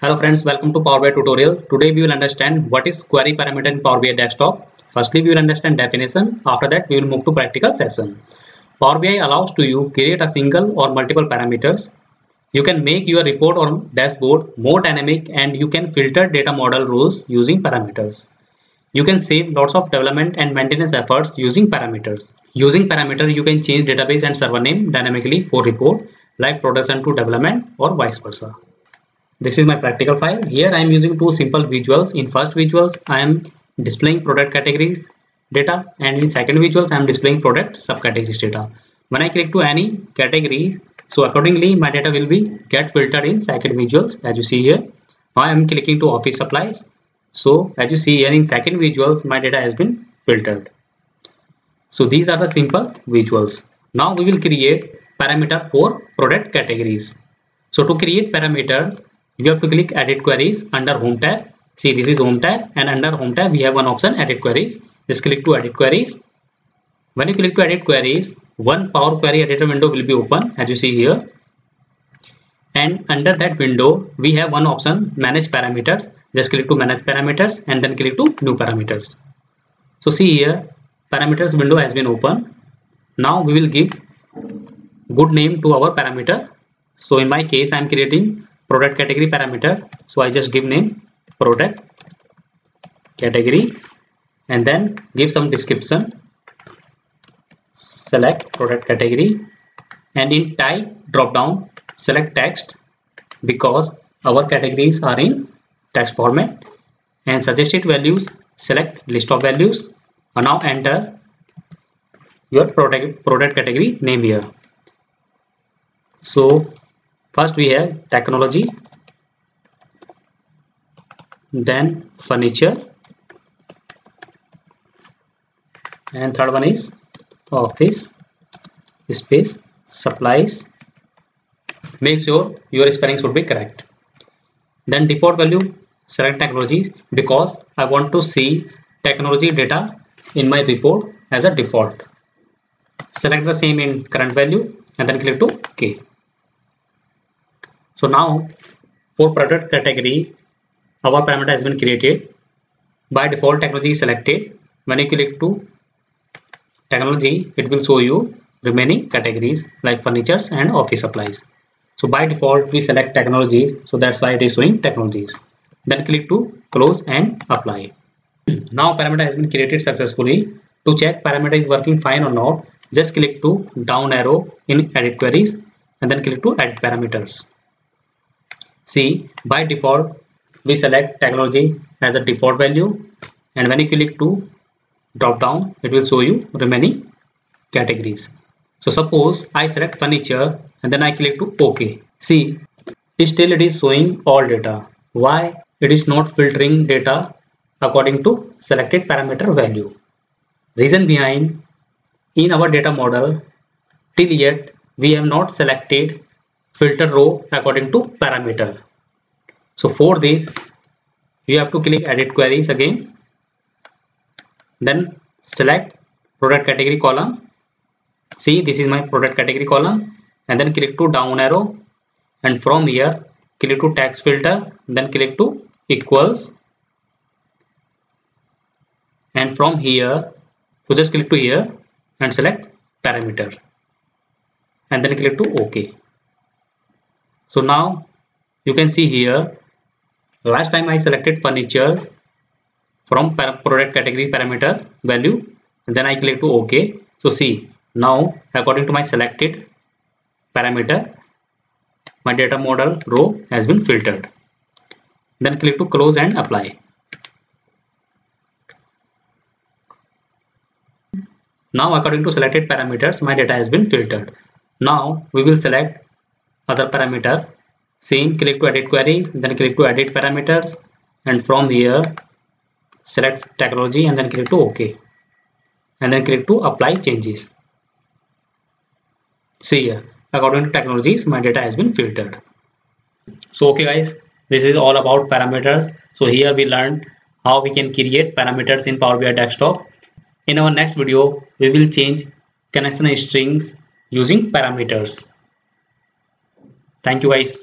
Hello friends, welcome to Power BI tutorial. Today we will understand what is query parameter in Power BI desktop. Firstly, we will understand definition. After that, we will move to practical session. Power BI allows to you create a single or multiple parameters. You can make your report or dashboard more dynamic, and you can filter data model rows using parameters. You can save lots of development and maintenance efforts using parameters. Using parameter, you can change database and server name dynamically for report like production to development or vice versa. This is my practical file. Here I am using two simple visuals. In first visuals I am displaying product categories data, and in second visuals I am displaying product subcategories data. When I click to any categories, so accordingly my data will be get filtered in second visuals as you see here. Now I am clicking to office supplies. So as you see here in second visuals my data has been filtered. So these are the simple visuals. Now we will create parameter for product categories. So to create parameters, you have to click edit queries under home tab. See, this is home tab, and under home tab we have one option edit queries. Just click to edit queries. When you click to edit queries, one Power Query editor window will be open as you see here. And under that window we have one option manage parameters. Just click to manage parameters and then click to new parameters. So see here parameters window has been open. Now we will give good name to our parameter. So in my case I am creating product category parameter. So I just give name product category and then give some description. Select product category and in type drop down select text because our categories are in text format, and suggested values select list of values. And now enter your product category name here. So first we have technology, then furniture, and third one is office space supplies. Make sure your spelling should be correct. Then default value select technologies because I want to see technology data in my report as a default. Select the same in current value and then click to OK. So now for product category our parameter has been created. By default technology is selected. When you click to technology it will show you remaining categories like furnitures and office supplies. So by default we select technologies, so that's why it is showing technologies. Then click to close and apply. Now parameter has been created successfully. To check parameter is working fine or not, just click to down arrow in edit queries and then click to edit parameters. See, by default we select technology as a default value, and when you click to drop down it will show you remaining categories. So suppose I select furniture and then I click to OK. See, still it is showing all data. Why? It is not filtering data according to selected parameter value. Reason behind, in our data model till yet we have not selected filter row according to parameter. So for this you have to click edit queries again, then select product category column. See, this is my product category column, and then click to down arrow, and from here click to text filter, then click to equals, and from here so just click to here and select parameter and then click to OK. So now you can see here last time I selected furnitures from product category parameter value and then I click to OK. So see, now according to my selected parameter my data model row has been filtered. Then click to close and apply. Now according to selected parameters my data has been filtered. Now we will select other parameter. Same, click to edit queries, then click to edit parameters, and from here select technology and then click to OK and then click to apply changes. See here, according to technologies my data has been filtered. So okay guys, this is all about parameters. So here we learned how we can create parameters in Power BI desktop. In our next video we will change connection strings using parameters. Thank you guys.